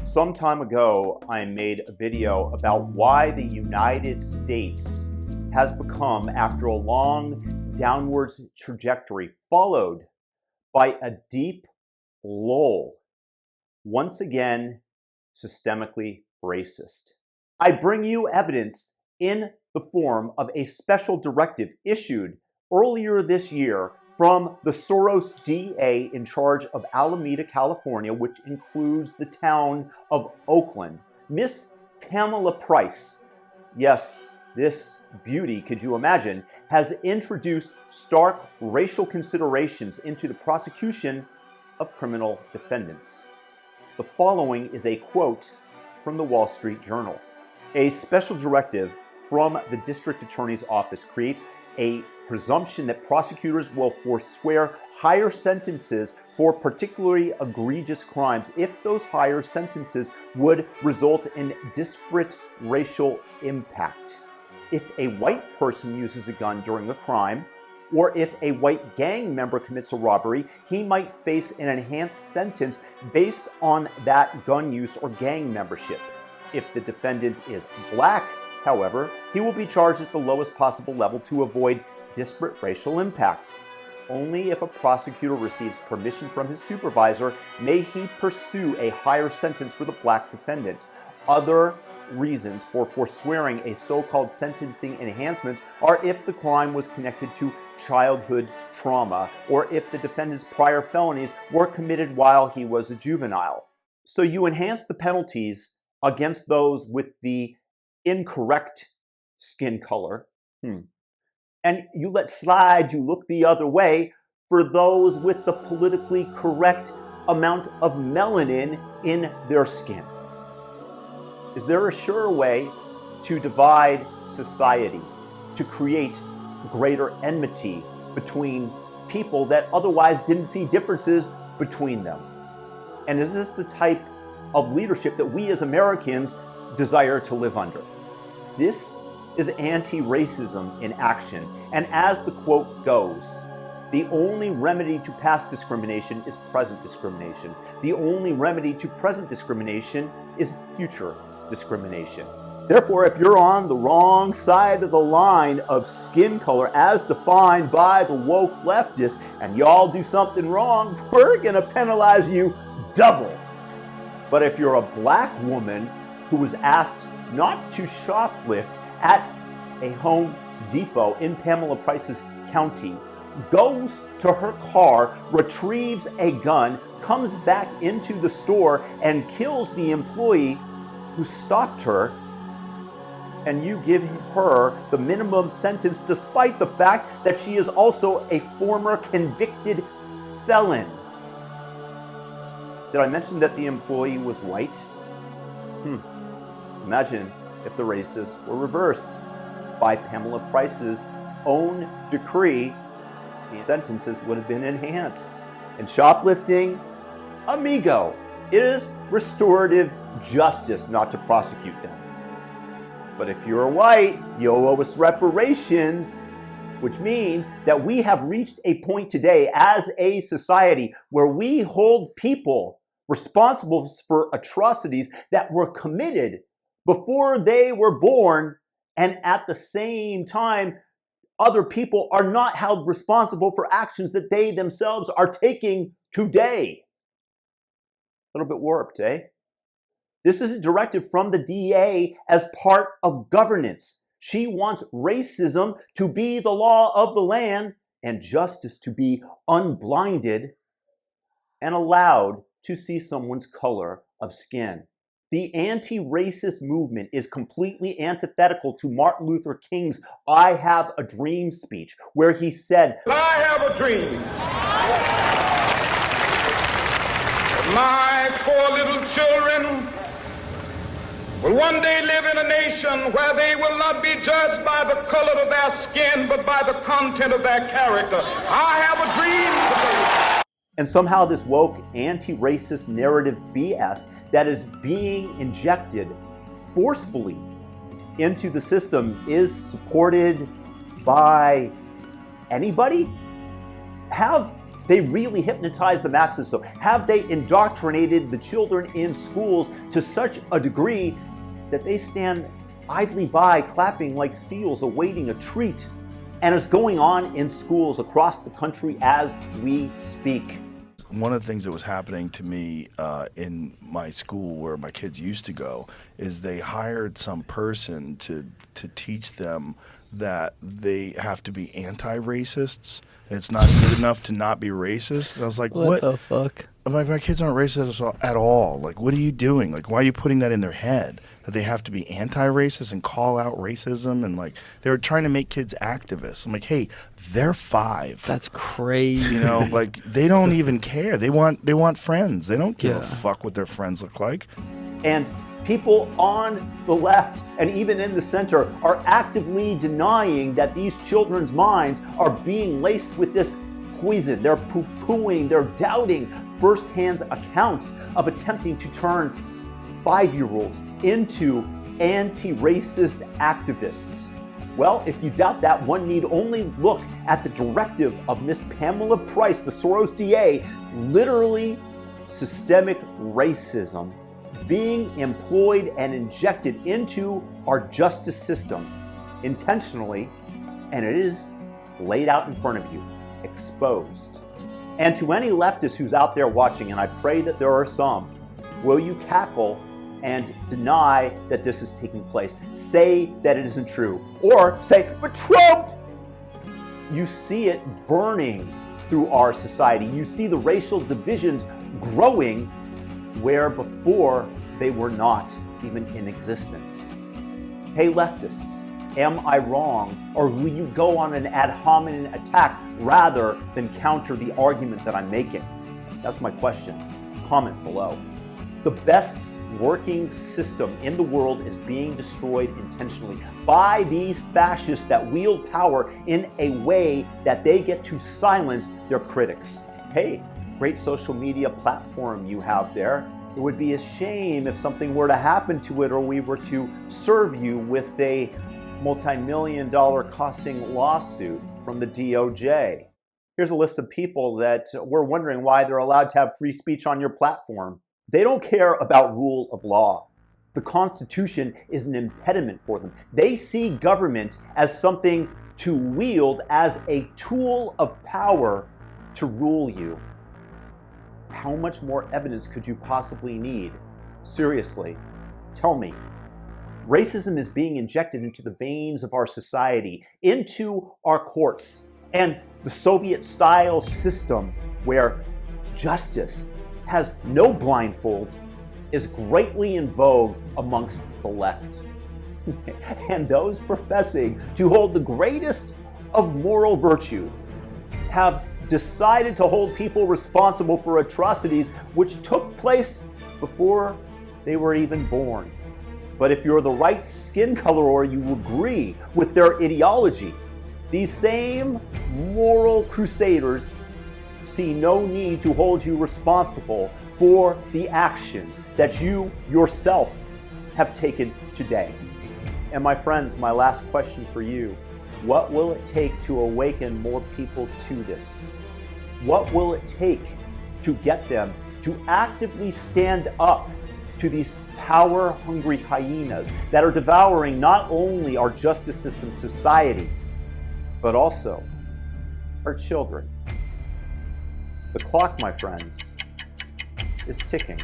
Some time ago, I made a video about why the United States has become, after a long downwards trajectory, followed by a deep lull, once again, systemically racist. I bring you evidence in the form of a special directive issued earlier this year from the Soros DA in charge of Alameda, California, which includes the town of Oakland. Miss Pamela Price, yes, this beauty, could you imagine, has introduced stark racial considerations into the prosecution of criminal defendants. The following is a quote from the Wall Street Journal. A special directive from the district attorney's office creates a presumption that prosecutors will forswear higher sentences for particularly egregious crimes if those higher sentences would result in disparate racial impact. If a white person uses a gun during a crime, or if a white gang member commits a robbery, he might face an enhanced sentence based on that gun use or gang membership. If the defendant is black, however, he will be charged at the lowest possible level to avoid disparate racial impact. Only if a prosecutor receives permission from his supervisor may he pursue a higher sentence for the black defendant. Other reasons for forswearing a so-called sentencing enhancement are if the crime was connected to childhood trauma or if the defendant's prior felonies were committed while he was a juvenile. So you enhance the penalties against those with the incorrect skin color, and you let slide, you look the other way for those with the politically correct amount of melanin in their skin. Is there a surer way to divide society, to create greater enmity between people that otherwise didn't see differences between them? And is this the type of leadership that we as Americans desire to live under? This is anti-racism in action. And as the quote goes, the only remedy to past discrimination is present discrimination. The only remedy to present discrimination is future discrimination. Therefore, if you're on the wrong side of the line of skin color as defined by the woke leftists and y'all do something wrong, we're gonna penalize you double. But if you're a black woman who was asked not to shoplift at a Home Depot in Pamela Price's county, goes to her car, retrieves a gun, comes back into the store and kills the employee who stopped her, and you give her the minimum sentence despite the fact that she is also a former convicted felon. Did I mention that the employee was white? Imagine if the races were reversed. By Pamela Price's own decree, the sentences would have been enhanced. In shoplifting, amigo, it is restorative justice not to prosecute them. But if you're white, you'll owe us reparations, which means that we have reached a point today as a society where we hold people responsible for atrocities that were committed before they were born, and at the same time, other people are not held responsible for actions that they themselves are taking today. A little bit warped, eh? This is a directive from the DA as part of governance. She wants racism to be the law of the land and justice to be unblinded and allowed to see someone's color of skin. The anti-racist movement is completely antithetical to Martin Luther King's "I Have a Dream" speech, where he said, "I have a dream. My poor little children will one day live in a nation where they will not be judged by the color of their skin, but by the content of their character. I have a dream today." And somehow this woke anti-racist narrative BS that is being injected forcefully into the system is supported by anybody? Have they really hypnotize the masses? So have they indoctrinated the children in schools to such a degree that they stand idly by, clapping like seals awaiting a treat? And it's going on in schools across the country as we speak. One of the things that was happening to me in my school where my kids used to go is they hired some person to teach them that they have to be anti-racists, and it's not good enough to not be racist. And I was like, what the fuck? Like, my kids aren't racist at all. Like, what are you doing? Like, why are you putting that in their head that they have to be anti-racist and call out racism? And like, they were trying to make kids activists. I'm like, hey, they're 5. That's crazy. You know, like, they don't even care. They want friends. They don't give a fuck what their friends look like. And people on the left and even in the center are actively denying that these children's minds are being laced with this poison. They're poo-pooing, they're doubting first-hand accounts of attempting to turn 5-year-olds into anti-racist activists. Well, if you doubt that, one need only look at the directive of Miss Pamela Price, the Soros DA, literally systemic racism being employed and injected into our justice system intentionally, and it is laid out in front of you, exposed. And to any leftist who's out there watching, and I pray that there are some, will you cackle and deny that this is taking place? Say that it isn't true. Or say, but Trump! You see it burning through our society. You see the racial divisions growing where before they were not even in existence. Hey leftists, am I wrong? Or will you go on an ad hominem attack rather than counter the argument that I'm making? That's my question. Comment below. The best working system in the world is being destroyed intentionally by these fascists that wield power in a way that they get to silence their critics. Hey, great social media platform you have there. It would be a shame if something were to happen to it or we were to serve you with a multi-million-dollar costing lawsuit from the DOJ. Here's a list of people that we're wondering why they're allowed to have free speech on your platform. They don't care about rule of law. The Constitution is an impediment for them. They see government as something to wield as a tool of power to rule you. How much more evidence could you possibly need? Seriously, tell me. Racism is being injected into the veins of our society, into our courts, and the Soviet-style system where justice has no blindfold is greatly in vogue amongst the left. And those professing to hold the greatest of moral virtue have decided to hold people responsible for atrocities which took place before they were even born. But if you're the right skin color or you agree with their ideology, these same moral crusaders see no need to hold you responsible for the actions that you yourself have taken today. And my friends, my last question for you, what will it take to awaken more people to this? What will it take to get them to actively stand up to these power-hungry hyenas that are devouring not only our justice system society, but also our children? The clock, my friends, is ticking.